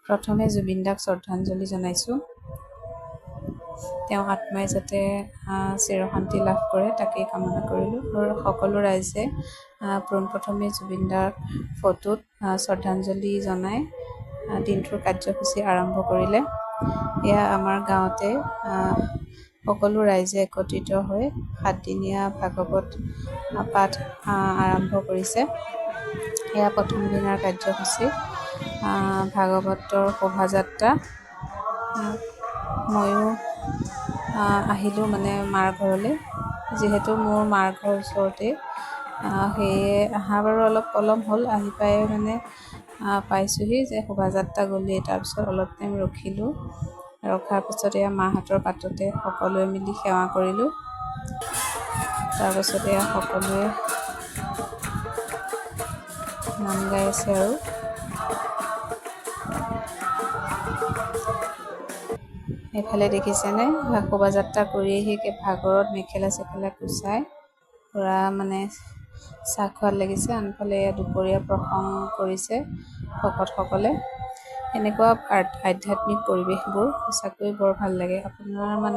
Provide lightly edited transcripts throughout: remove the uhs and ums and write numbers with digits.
প্ৰথমে জুবিন দাক শ্ৰদ্ধাঞ্জলি জনাইছোঁ। তেওঁ আত্মাই যাতে চিৰশান্তি লাভ কৰে তাকেই কামনা কৰিলোঁ। আৰু সকলো ৰাইজে পোনপ্ৰথমে জুবিন দাৰ ফটোত শ্ৰদ্ধাঞ্জলি জনাই দিনটোৰ কাৰ্যসূচী আৰম্ভ কৰিলে। এয়া আমাৰ গাঁৱতে সকলো ৰাইজে একত্ৰিত হৈ 7দিনীয়া ভাগৱত পাঠ আৰম্ভ কৰিছে। এয়া প্ৰথম দিনাৰ কাৰ্যসূচী ভাগৱতৰ শোভাযাত্ৰা। ময়ো আহিলোঁ মাৰ ঘৰলৈ, যিহেতু মোৰ মাৰ ঘৰ ওচৰতে, সেয়ে অহা বাৰু অলপ পলম হ'ল। আহি পাই পাইছোঁহি যে শোভাযাত্ৰা গ'লেই। তাৰপিছত অলপ টাইম ৰখিলোঁ। ৰখাৰ পিছত এয়া মাহঁতৰ বাটতে সকলোৱে মিলি সেৱা কৰিলোঁ। তাৰপাছত এয়া সকলোৱে নাম গাই আছে আৰু এইফালে দেখিছেনে শোভাযাত্ৰা কৰি আহি ভাগৰত মেখেলা চেখেলা কুচাই পূৰা চাহ খোৱাত লাগিছে। আনফালে দুপৰীয়া প্ৰসংগ কৰিছে ভকতসকলে। এনেকুৱা আধ্যাত্মিক পৰিৱেশবোৰ সঁচাকৈ বৰ ভাল লাগে। আপোনাৰ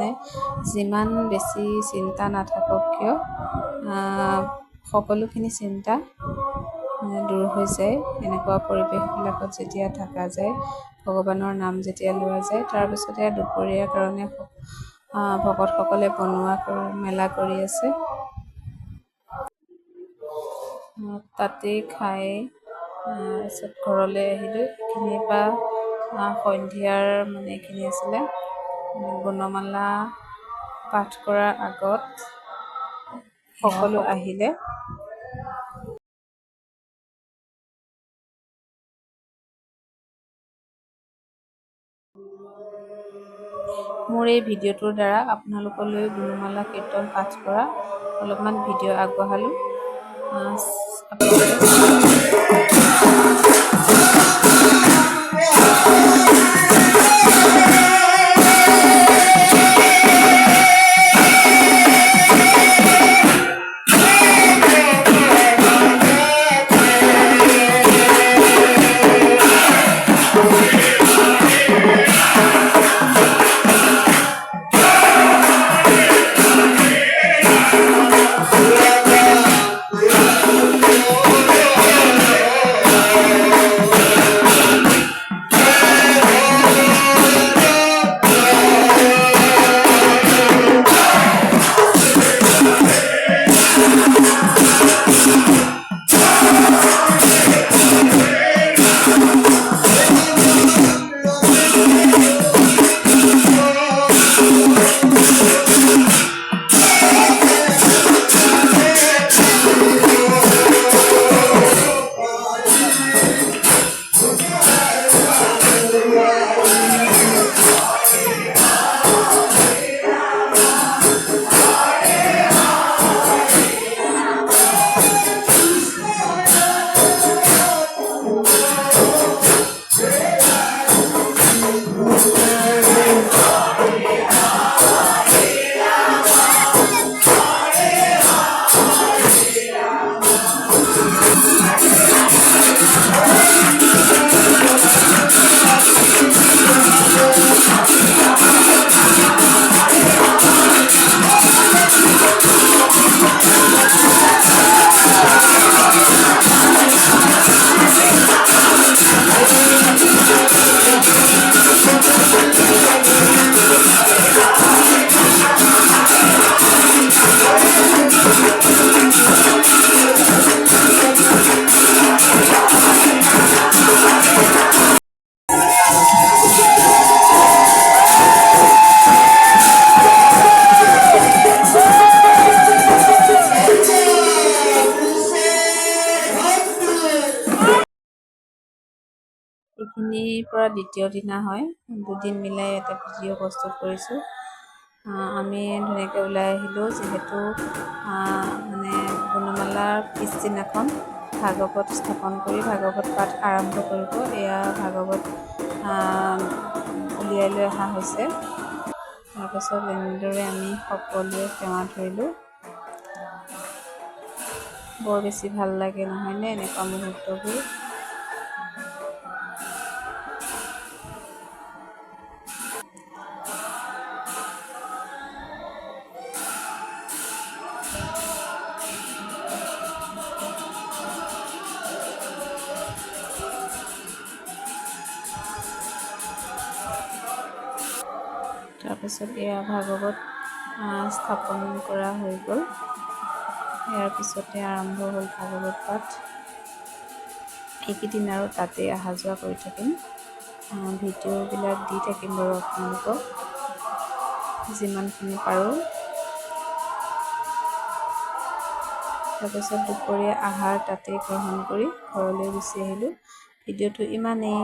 যিমান বেছি চিন্তা নাথাকক কিয় সকলোখিনি চিন্তা দূৰ হৈ যায় এনেকুৱা পৰিৱেশবিলাকত যেতিয়া থকা যায়, ভগৱানৰ নাম যেতিয়া লোৱা যায়। তাৰপিছতে দুপৰীয়াৰ কাৰণে ভকতসকলে বনোৱা মেলা কৰি আছে। তাতেই খাই তাৰপিছত ঘৰলৈ আহিলোঁ। এইখিনিৰ পৰা সন্ধিয়াৰ এইখিনি আছিলে গুণমালা পাঠ কৰাৰ আগত সকলো আহিলে। মোৰ এই ভিডিঅ'টোৰ দ্বাৰা আপোনালোকলৈ গুণমালা কীৰ্তন পাঠ কৰা অলপমান ভিডিঅ' আগবঢ়ালোঁ। এইখিনিৰ পৰা দ্বিতীয় দিনা হয়। 2 দিন মিলাই এটা ভিডিঅ' প্ৰস্তুত কৰিছোঁ। আমি ধুনীয়াকৈ ওলাই আহিলোঁ, যিহেতু গুণমালাৰ পিছদিনাখন ভাগৱত স্থাপন কৰি ভাগৱত পাঠ আৰম্ভ কৰিব। এয়া ভাগৱত উলিয়াই লৈ অহা হৈছে। তাৰপাছত এনেদৰে আমি সকলোৱে সেৱা ধৰিলোঁ। বৰ বেছি ভাল লাগে নহয়নে এনেকুৱা মুহূৰ্তবোৰ। তাৰপিছত এয়া ভাগৱত স্থাপন কৰা হৈ গ'ল। ইয়াৰ পিছতে আৰম্ভ হ'ল ভাগৱত পাঠ। এইকেইদিন আৰু তাতেই অহা যোৱা কৰি থাকিম। ভিডিঅ'বিলাক দি থাকিম বাৰু আপোনালোকক যিমানখিনি পাৰোঁ। তাৰপিছত দুপৰীয়া আহাৰ তাতেই গ্ৰহণ কৰি ঘৰলৈ গুচি আহিলোঁ। ভিডিঅ'টো ইমানেই।